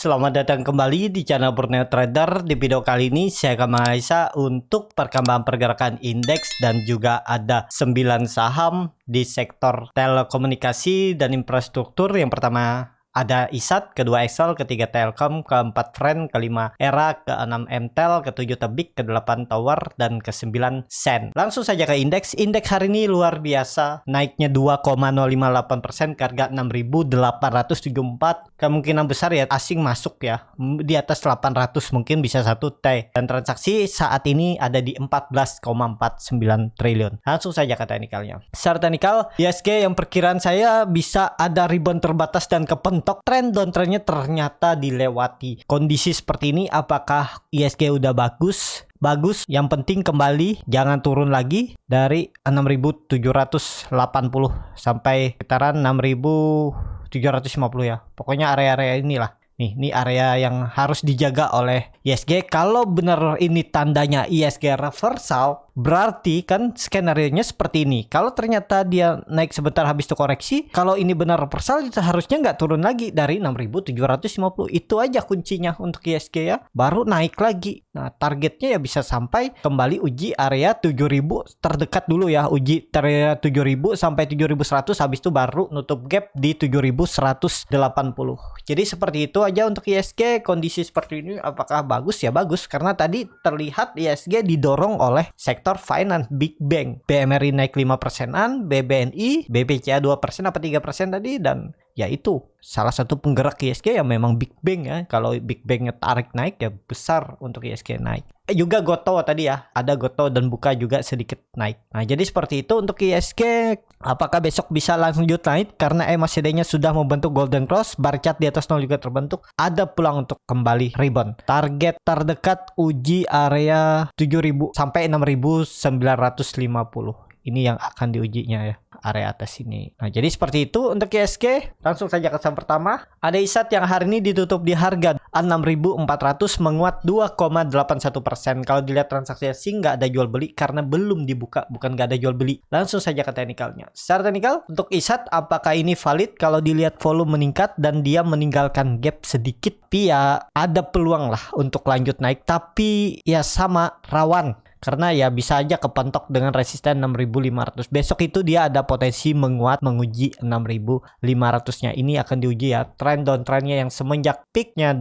Selamat datang kembali di channel Borneo Trader. Di video kali ini saya akan menganalisa untuk perkembangan pergerakan indeks dan juga ada 9 saham di sektor telekomunikasi dan infrastruktur. Yang pertama ada ISAT, kedua Excel, ketiga Telkom, keempat Friend, kelima Era, keenam Mtel, ketujuh Tebik, kedelapan Tower, dan kesembilan Sen. Langsung saja ke indeks. Indeks hari ini luar biasa, naiknya 2,058% ke harga 6.874. Kemungkinan besar ya asing masuk ya, di atas 800 mungkin bisa 1 T. Dan transaksi saat ini ada di 14,49 triliun. Langsung saja ke teknikalnya. Secara teknikal, ISG yang perkiraan saya bisa ada rebound terbatas dan kepentok. Tren downtrendnya ternyata dilewati. Kondisi seperti ini, apakah ISG udah bagus? Bagus, yang penting kembali, jangan turun lagi dari 6.780 sampai sekitaran 6.750 ya. Pokoknya area-area inilah. Nih, ini area yang harus dijaga oleh ISG. Kalau benar ini tandanya ISG reversal, berarti kan skenario-nya seperti ini. Kalau ternyata dia naik sebentar habis itu koreksi, kalau ini benar reversal, seharusnya nggak turun lagi dari 6.750. Itu aja kuncinya untuk ISG ya. Baru naik lagi. Nah, targetnya ya bisa sampai kembali uji area 7.000 terdekat dulu ya. Uji area 7.000 sampai 7.100, habis itu baru nutup gap di 7.180. Jadi seperti itu aja untuk ISG. Kondisi seperti ini apakah bagus? Ya bagus, karena tadi terlihat ISG didorong oleh sektor finance, big bank. BMRI naik 5%-an, BBNI, BBCA 2% apa 3% tadi, dan ya itu salah satu penggerak ISG yang memang big bank ya. Kalau big banknya tarik naik ya besar untuk ISG naik. Juga Gotoh tadi ya, ada Gotoh dan Buka juga sedikit naik. Nah, jadi seperti itu untuk ISG. Apakah besok bisa lanjut naik karena MACD-nya sudah membentuk golden cross, bar chart di atas 0 juga terbentuk, ada peluang untuk kembali rebound. Target terdekat uji area 7.000 sampai 6.950. Ini yang akan diujinya ya, area atas ini. Nah, jadi seperti itu untuk ISG. Langsung saja ke saham pertama. Ada ISAT yang hari ini ditutup di harga 6.400, menguat 2,81%. Kalau dilihat transaksi asing nggak ada jual beli karena belum dibuka, bukan nggak ada jual beli. Langsung saja ke teknikalnya. Secara teknikal untuk ISAT, apakah ini valid? Kalau dilihat volume meningkat dan dia meninggalkan gap sedikit, tapi ya ada peluang lah untuk lanjut naik. Tapi ya sama rawan. Karena ya bisa aja kepentok dengan resisten 6.500. Besok itu dia ada potensi menguat menguji 6.500-nya. Ini akan diuji ya. Trend downtrendnya yang semenjak peaknya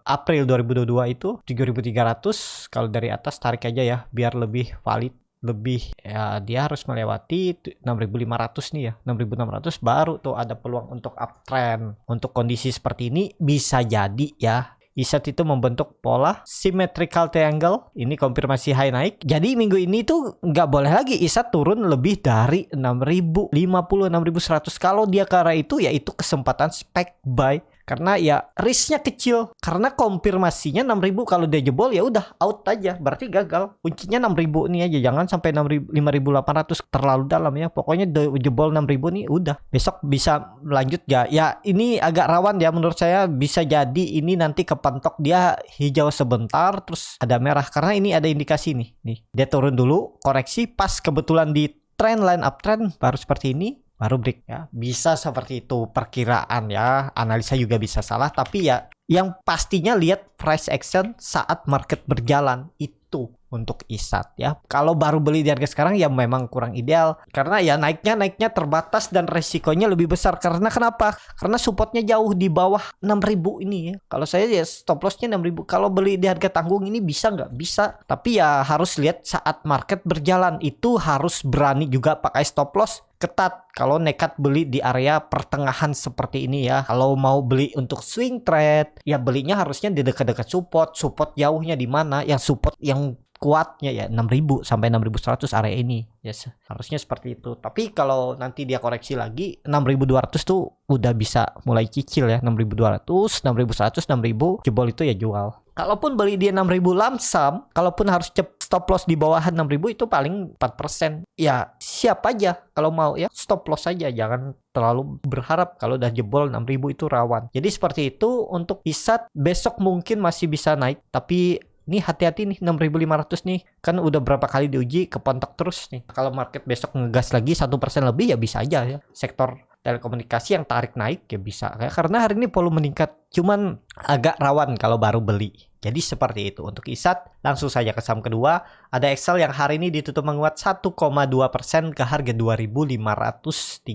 April 2022 itu 7.300. Kalau dari atas tarik aja ya biar lebih valid. Lebih ya, dia harus melewati 6.500 nih ya, 6.600 baru tuh ada peluang untuk uptrend. Untuk kondisi seperti ini bisa jadi ya ISAT itu membentuk pola symmetrical triangle. Ini konfirmasi high naik. Jadi minggu ini tuh nggak boleh lagi ISAT turun lebih dari 6.050, 6.100. Kalau dia ke arah itu ya itu kesempatan spec buy. Karena ya risknya kecil. Karena konfirmasinya 6.000, kalau dia jebol ya udah out aja. Berarti gagal. Kuncinya 6.000 nih aja. Jangan sampai 5.800 terlalu dalam ya. Pokoknya jebol 6.000 nih udah. Besok bisa lanjut ya. Ya ini agak rawan ya menurut saya. Bisa jadi ini nanti kepentok dia hijau sebentar terus ada merah. Karena ini ada indikasi nih. Dia turun dulu, koreksi pas kebetulan di trend line uptrend baru seperti ini. Baru break ya. Bisa seperti itu perkiraan ya. Analisa juga bisa salah. Tapi ya yang pastinya lihat price action saat market berjalan. Itu untuk ISAT ya. Kalau baru beli di harga sekarang ya memang kurang ideal. Karena ya naiknya terbatas dan resikonya lebih besar. Karena kenapa? Karena supportnya jauh di bawah 6.000 ini ya. Kalau saya ya stop lossnya 6.000. Kalau beli di harga tanggung ini bisa nggak? Bisa. Tapi ya harus lihat saat market berjalan. Itu harus berani juga pakai stop loss ketat. Kalau nekat beli di area pertengahan seperti ini ya. Kalau mau beli untuk swing trade ya belinya harusnya di dekat-dekat support. Support jauhnya di mana? Yang support yang kuatnya ya 6.000 sampai 6.100 area ini. Yes, harusnya seperti itu. Tapi kalau nanti dia koreksi lagi 6.200 tuh udah bisa mulai cicil ya. 6.200, 6.100, 6.000 jebol itu ya jual. Kalaupun beli dia 6.000 lamsam, kalaupun harus stop loss di bawah 6.000 itu paling 4%. Ya siap aja kalau mau ya stop loss aja, jangan terlalu berharap kalau udah jebol 6.000 itu rawan. Jadi seperti itu untuk ISAT. Besok mungkin masih bisa naik, tapi Nih hati-hati nih 6.500 nih. Kan udah berapa kali diuji kepontok terus nih. Kalau market besok ngegas lagi 1% lebih ya bisa aja ya. Sektor telekomunikasi yang tarik naik ya bisa. Karena hari ini volume meningkat, cuman agak rawan kalau baru beli. Jadi seperti itu. Untuk ISAT, langsung saja ke saham kedua. Ada Excel yang hari ini ditutup menguat 1,2% ke harga 2.530.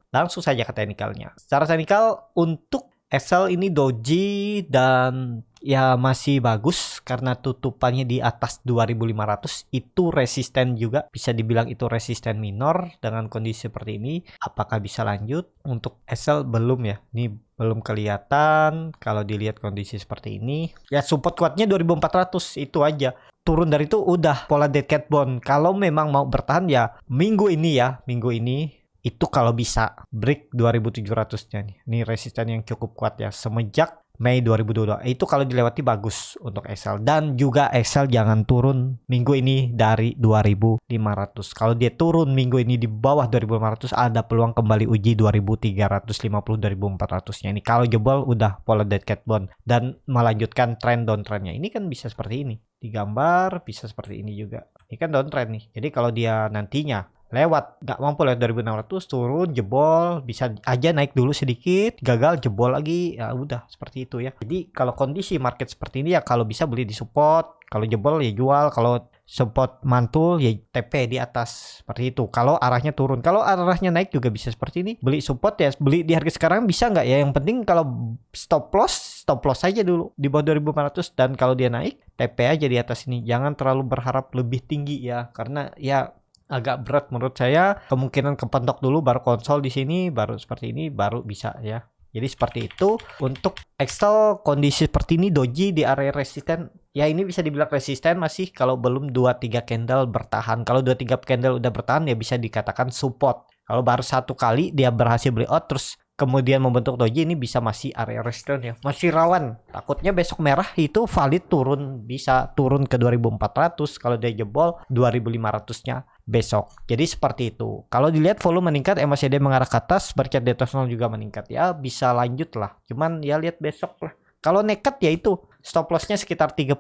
Langsung saja ke teknikalnya. Secara teknikal untuk Excel ini doji dan ya masih bagus karena tutupannya di atas 2.500. Itu resisten juga, bisa dibilang itu resisten minor dengan kondisi seperti ini. Apakah bisa lanjut? Untuk Excel belum ya, ini belum kelihatan. Kalau dilihat kondisi seperti ini ya, support kuatnya 2.400 itu aja. Turun dari itu udah pola dead cat bone. Kalau memang mau bertahan ya minggu ini itu kalau bisa break 2.700-nya nih. Ini resisten yang cukup kuat ya semenjak Mei 2022. Itu kalau dilewati bagus untuk Excel. Dan juga Excel jangan turun minggu ini dari 2.500. Kalau dia turun minggu ini di bawah 2.500, ada peluang kembali uji 2.350, 2.400-nya. Ini kalau jebol udah pola dead cat bone dan melanjutkan trend downtrendnya. Ini kan bisa seperti ini. Digambar bisa seperti ini juga. Ini kan downtrend nih. Jadi kalau dia nantinya lewat nggak mampu lewat 2.600, turun jebol, bisa aja naik dulu sedikit, gagal jebol lagi, ya udah seperti itu ya. Jadi kalau kondisi market seperti ini ya kalau bisa beli di support, kalau jebol ya jual, kalau support mantul ya TP di atas, seperti itu. Kalau arahnya turun, kalau arahnya naik juga bisa seperti ini, beli support ya beli di harga sekarang bisa nggak ya, yang penting kalau stop loss aja dulu di bawah 2.500, dan kalau dia naik TP aja di atas ini, jangan terlalu berharap lebih tinggi ya, karena ya agak berat menurut saya. Kemungkinan kepentok dulu baru konsol di sini, baru seperti ini baru bisa ya. Jadi seperti itu. Untuk Excel kondisi seperti ini, doji di area resisten ya, ini bisa dibilang resisten masih kalau belum 2-3 candle bertahan. Kalau 2-3 candle udah bertahan ya bisa dikatakan support. Kalau baru satu kali dia berhasil beli out terus kemudian membentuk doji, ini bisa masih area resisten ya, masih rawan. Takutnya besok merah itu valid turun, bisa turun ke 2.400 kalau dia jebol 2.500-nya besok. Jadi seperti itu. Kalau dilihat volume meningkat, MACD mengarah ke atas, berkat detasional juga meningkat ya, bisa lanjut lah. Cuman ya lihat besok lah. Kalau nekat ya itu stop lossnya sekitar 3%.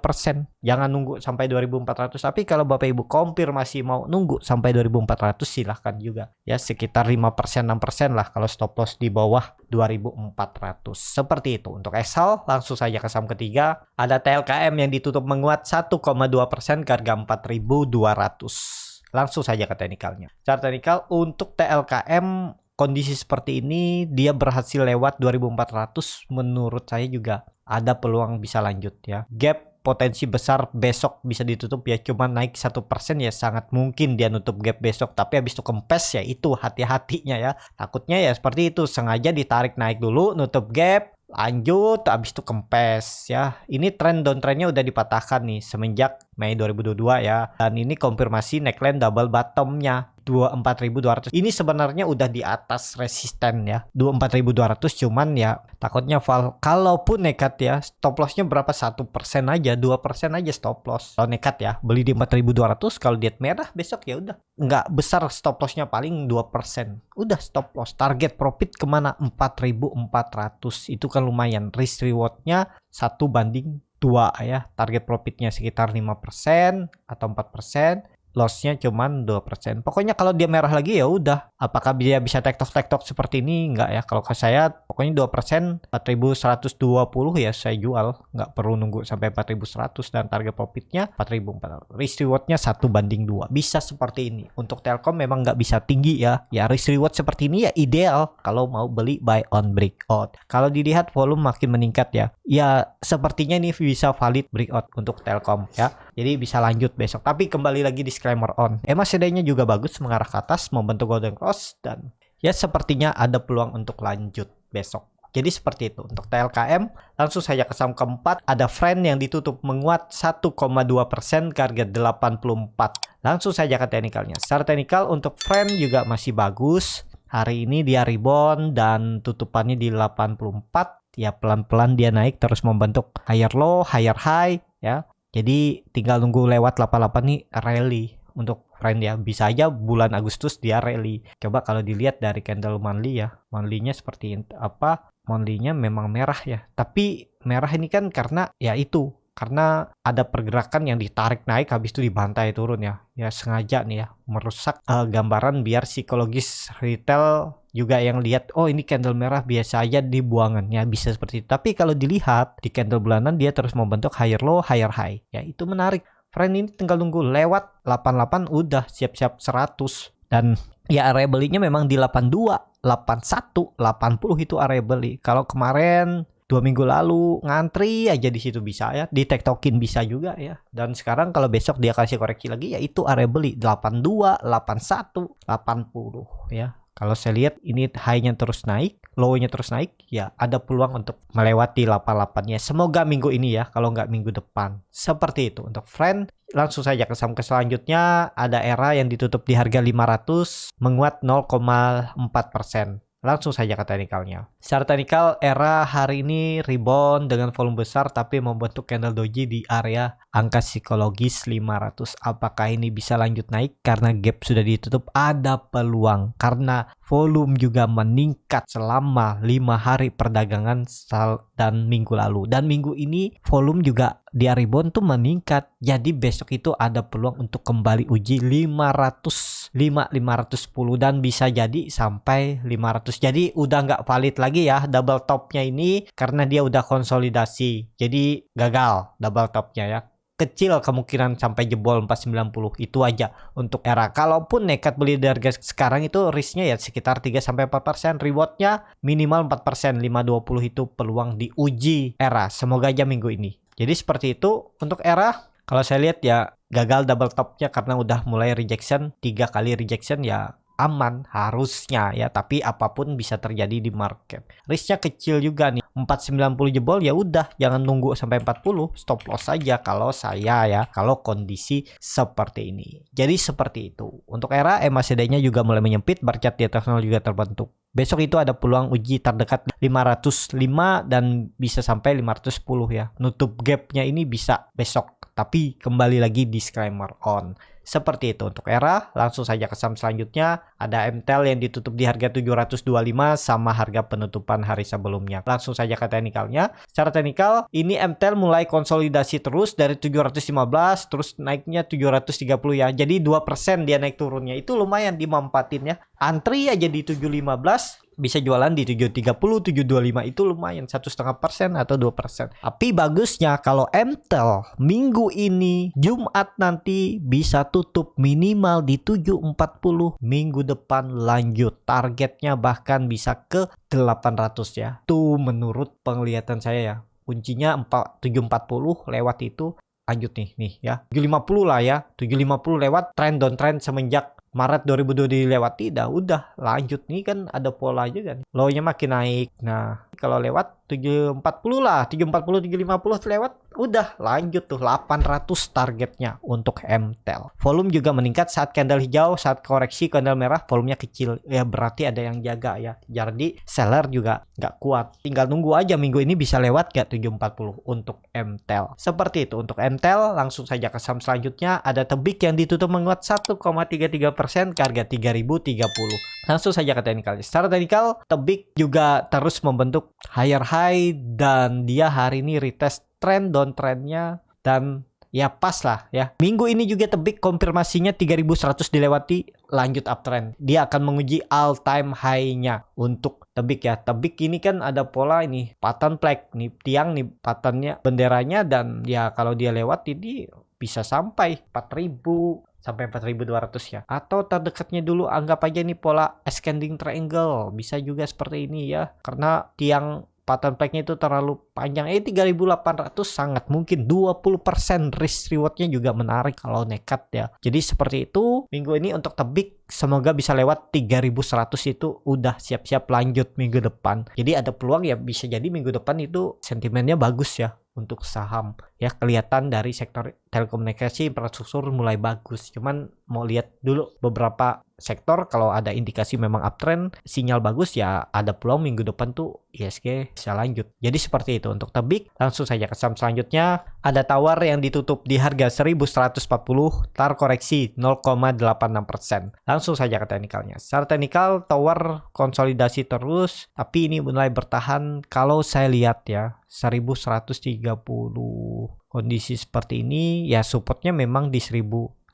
Jangan nunggu sampai 2.400. Tapi kalau Bapak Ibu konfirmasi mau nunggu sampai 2.400 silahkan juga. Ya sekitar 5%, 6% lah kalau stop loss di bawah 2.400. Seperti itu. Untuk Excel langsung saja ke saham ketiga. Ada TLKM yang ditutup menguat 1,2% ke harga 4.200. Langsung saja ke teknikalnya. Cara teknikal untuk TLKM kondisi seperti ini dia berhasil lewat 2.400, menurut saya juga ada peluang bisa lanjut ya. Gap potensi besar besok bisa ditutup ya, cuma naik 1% ya sangat mungkin dia nutup gap besok, tapi habis itu kempes ya, itu hati-hatinya ya. Takutnya ya seperti itu, sengaja ditarik naik dulu, nutup gap, lanjut habis itu kempes ya. Ini tren downtrendnya udah dipatahkan nih semenjak Mei 2022 ya, dan ini konfirmasi neckline double bottomnya 24.200. Ini sebenarnya udah di atas resisten ya 24.200, cuman ya takutnya kalaupun nekat ya, stop lossnya berapa, 1% aja, 2% aja stop loss. Kalau nekat ya beli di 4.200, kalau diet merah besok ya udah nggak besar, stop lossnya paling 2%, udah stop loss. Target profit kemana? 4.400. Itu kan lumayan, risk rewardnya 1:2 ya. Target profitnya sekitar 5% atau 4%, lossnya cuman 2%. Pokoknya kalau dia merah lagi ya udah. Apakah dia bisa tektok seperti ini? Enggak ya. Kalau ke saya pokoknya 2%, 4.120 ya saya jual. Nggak perlu nunggu sampai 4.100, dan target profitnya 4.400. Risk rewardnya 1:2. Bisa seperti ini. Untuk Telkom memang nggak bisa tinggi ya. Ya risk reward seperti ini ya ideal kalau mau beli buy on breakout. Kalau dilihat volume makin meningkat ya. Ya sepertinya ini bisa valid breakout untuk Telkom ya. Jadi bisa lanjut besok. Tapi kembali lagi disclaimer on. MACD-nya juga bagus mengarah ke atas, membentuk golden cross, dan ya sepertinya ada peluang untuk lanjut besok. Jadi seperti itu untuk TLKM. Langsung saja ke saham keempat. Ada Friend yang ditutup menguat 1,2% ke harga 84. Langsung saja ke teknikalnya. Secara teknikal untuk Friend juga masih bagus. Hari ini dia rebound dan tutupannya di 84. Ya pelan-pelan dia naik terus membentuk higher low, higher high ya. Jadi tinggal nunggu lewat 88 nih rally untuk Friend ya. Bisa aja bulan Agustus dia rally. Coba kalau dilihat dari candle monthly ya. Monthly-nya seperti apa? Monthly-nya memang merah ya. Tapi merah ini kan karena ya itu karena ada pergerakan yang ditarik naik habis itu dibantai turun ya. Ya sengaja nih ya merusak gambaran biar psikologis retail juga yang lihat oh ini candle merah biasa aja dibuangan ya, bisa seperti itu. Tapi kalau dilihat di candle bulanan dia terus membentuk higher low higher high ya, itu menarik. Friend ini tinggal nunggu lewat 88 udah siap-siap 100 dan ya area belinya memang di 82, 81, 80 itu area beli. Kalau kemarin 2 minggu lalu ngantri aja di situ bisa ya, di tektokin bisa juga ya. Dan sekarang kalau besok dia kasih koreksi lagi ya itu area beli 82, 81, 80 ya. Kalau saya lihat ini high-nya terus naik, low-nya terus naik, ya ada peluang untuk melewati 88-nya. Semoga minggu ini ya, kalau nggak minggu depan. Seperti itu untuk friend. Langsung saja ke saham selanjutnya, ada ERA yang ditutup di harga 500, menguat 0,4%. Langsung saja ke teknikalnya. Secara teknikal, ERA hari ini rebound dengan volume besar tapi membentuk candle doji di area angka psikologis 500. Apakah ini bisa lanjut naik karena gap sudah ditutup? Ada peluang karena volume juga meningkat selama 5 hari perdagangan dan minggu lalu. Dan minggu ini volume juga di rebound tuh meningkat. Jadi besok itu ada peluang untuk kembali uji 510 dan bisa jadi sampai 500. Jadi udah nggak valid lagi ya double topnya ini karena dia udah konsolidasi. Jadi gagal double topnya ya. Kecil kemungkinan sampai jebol 490 itu aja untuk ERA. Kalaupun nekat beli di harga sekarang itu risknya ya sekitar 3-4%, rewardnya minimal 4%, 520 itu peluang diuji ERA. Semoga aja minggu ini. Jadi seperti itu untuk ERA. Kalau saya lihat ya gagal double topnya karena udah mulai rejection, 3 kali rejection ya aman harusnya ya, tapi apapun bisa terjadi di market. Risknya kecil juga nih. 490 jebol ya udah jangan nunggu sampai 40, stop loss saja kalau saya ya, kalau kondisi seperti ini. Jadi seperti itu. Untuk ERA MACD-nya juga mulai menyempit, bar chart di atas 0 juga terbentuk. Besok itu ada peluang uji terdekat 505 dan bisa sampai 510 ya. Nutup gapnya ini bisa besok. Tapi kembali lagi disclaimer on. Seperti itu untuk ERA. Langsung saja ke saham selanjutnya. Ada MTEL yang ditutup di harga 725 sama harga penutupan hari sebelumnya. Langsung saja ke teknikalnya. Secara teknikal ini MTEL mulai konsolidasi terus dari 715 terus naiknya 730 ya. Jadi 2% dia naik turunnya. Itu lumayan dimanfaatin ya. Antri aja di 715. Bisa jualan di 730, 725 itu lumayan 1,5% atau 2%. Tapi bagusnya kalau MTEL minggu ini Jumat nanti bisa tutup minimal di 740, minggu depan lanjut. Targetnya bahkan bisa ke 800 ya. Itu menurut penglihatan saya ya. Kuncinya 740 lewat itu lanjut nih ya. 750 lah ya. 750 lewat trend downtrend semenjak Maret 2022 dilewati udah lanjut nih kan ada pola juga nih. Low-nya makin naik. Nah, kalau lewat 740 lah, 740 750 lewat udah lanjut tuh 800 targetnya untuk MTEL. Volume juga meningkat saat candle hijau, saat koreksi candle merah volumenya kecil. Ya berarti ada yang jaga ya. Jadi seller juga nggak kuat. Tinggal nunggu aja minggu ini bisa lewat gak 740 untuk MTEL. Seperti itu untuk MTEL. Langsung saja ke saham selanjutnya. Ada Tebik yang ditutup menguat 1,33% ke harga 3030. Langsung saja ke teknikal. Secara teknikal Tebik juga terus membentuk higher high dan dia hari ini retest trend downtrendnya dan ya pas lah ya. Minggu ini juga Tebik konfirmasinya 3100 dilewati, lanjut uptrend. Dia akan menguji all time high-nya untuk Tebik ya. Tebik ini kan ada pola ini pattern flag nih, tiang nih patternnya benderanya dan ya kalau dia lewat ini bisa sampai 4000 sampai 4200 ya. Atau terdekatnya dulu anggap aja ini pola ascending triangle. Bisa juga seperti ini ya. Karena tiang pattern flagnya itu terlalu panjang. 3800 sangat mungkin 20% risk rewardnya juga menarik kalau nekat ya. Jadi seperti itu minggu ini untuk Tebik semoga bisa lewat 3100 itu udah siap-siap lanjut minggu depan. Jadi ada peluang ya bisa jadi minggu depan itu sentimennya bagus ya untuk saham ya, kelihatan dari sektor telekomunikasi infrastruktur mulai bagus. Cuman mau lihat dulu beberapa sektor kalau ada indikasi memang uptrend, sinyal bagus ya ada peluang minggu depan tuh IHSG bisa lanjut. Jadi seperti itu untuk tebik. Langsung saja ke saham selanjutnya. Ada Tower yang ditutup di harga 1140, terkoreksi 0,86%. Langsung saja ke teknikalnya. Secara teknikal Tower konsolidasi terus, tapi ini mulai bertahan kalau saya lihat ya 1130. Kondisi seperti ini ya supportnya memang di 1100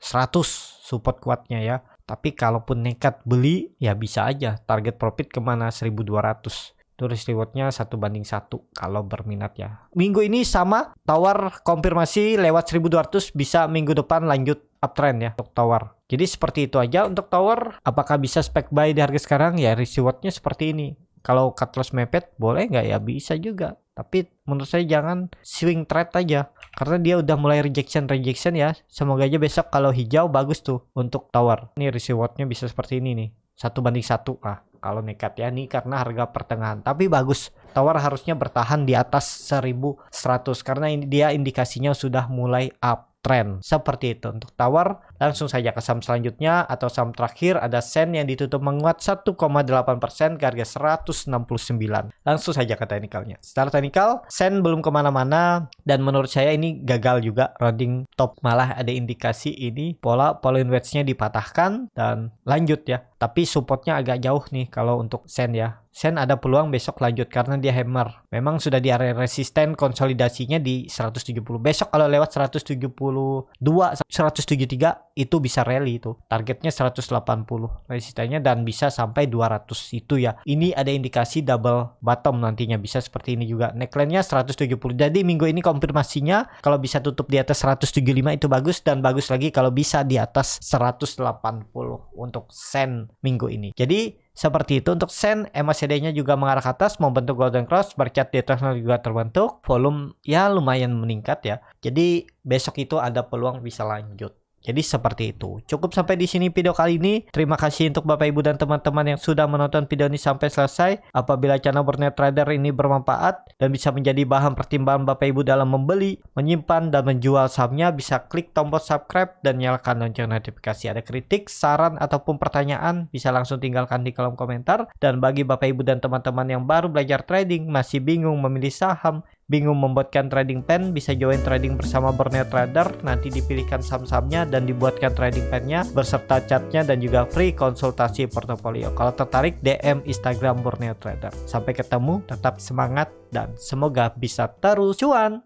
support kuatnya ya. Tapi kalaupun nekat beli ya bisa aja target profit kemana 1200. Terus rewardnya 1:1 kalau berminat ya. Minggu ini sama Tower konfirmasi lewat 1200 bisa minggu depan lanjut uptrend ya untuk Tower. Jadi seperti itu aja untuk Tower. Apakah bisa spec buy di harga sekarang ya rewardnya seperti ini. Kalau cut loss mepet boleh nggak ya bisa juga. Tapi menurut saya jangan swing trade aja. Karena dia udah mulai rejection ya. Semoga aja besok kalau hijau bagus tuh untuk Tower. Ini rewardnya bisa seperti ini nih. 1:1 lah. Kalau nekat ya nih karena harga pertengahan. Tapi bagus. Tower harusnya bertahan di atas 1100. Karena ini dia indikasinya sudah mulai uptrend. Seperti itu untuk Tower. Langsung saja ke saham selanjutnya atau saham terakhir ada Sen yang ditutup menguat 1,8% ke harga 169. Langsung saja ke teknikalnya. Secara teknikal Sen belum kemana-mana dan menurut saya ini gagal juga rounding top. Malah ada indikasi ini pola Pauline wedge-nya dipatahkan dan lanjut ya. Tapi supportnya agak jauh nih kalau untuk Sen ya. Sen ada peluang besok lanjut karena dia hammer. Memang sudah di area resisten konsolidasinya di 170. Besok kalau lewat 172, 173 itu bisa rally itu. Targetnya 180 resistennya dan bisa sampai 200 itu ya. Ini ada indikasi double bottom nantinya bisa seperti ini juga. Neckline-nya 170. Jadi minggu ini konfirmasinya kalau bisa tutup di atas 175 itu bagus dan bagus lagi kalau bisa di atas 180 untuk Sen minggu ini. Jadi seperti itu untuk Sen, MACD-nya juga mengarah ke atas, membentuk golden cross, bercat di atasnya juga terbentuk, volume ya lumayan meningkat ya. Jadi besok itu ada peluang bisa lanjut. Jadi seperti itu. Cukup sampai di sini video kali ini. Terima kasih untuk Bapak Ibu dan teman-teman yang sudah menonton video ini sampai selesai. Apabila channel Borneo Trader ini bermanfaat dan bisa menjadi bahan pertimbangan Bapak Ibu dalam membeli, menyimpan dan menjual sahamnya, bisa klik tombol subscribe dan nyalakan lonceng notifikasi. Ada kritik, saran ataupun pertanyaan bisa langsung tinggalkan di kolom komentar. Dan bagi Bapak Ibu dan teman-teman yang baru belajar trading, masih bingung memilih saham, bingung membuatkan trading plan, bisa join trading bersama Borneo Trader. Nanti dipilihkan saham-sahamnya dan dibuatkan trading plan-nya beserta chartnya dan juga free konsultasi portofolio. Kalau tertarik DM Instagram Borneo Trader. Sampai ketemu, tetap semangat dan semoga bisa terus cuan.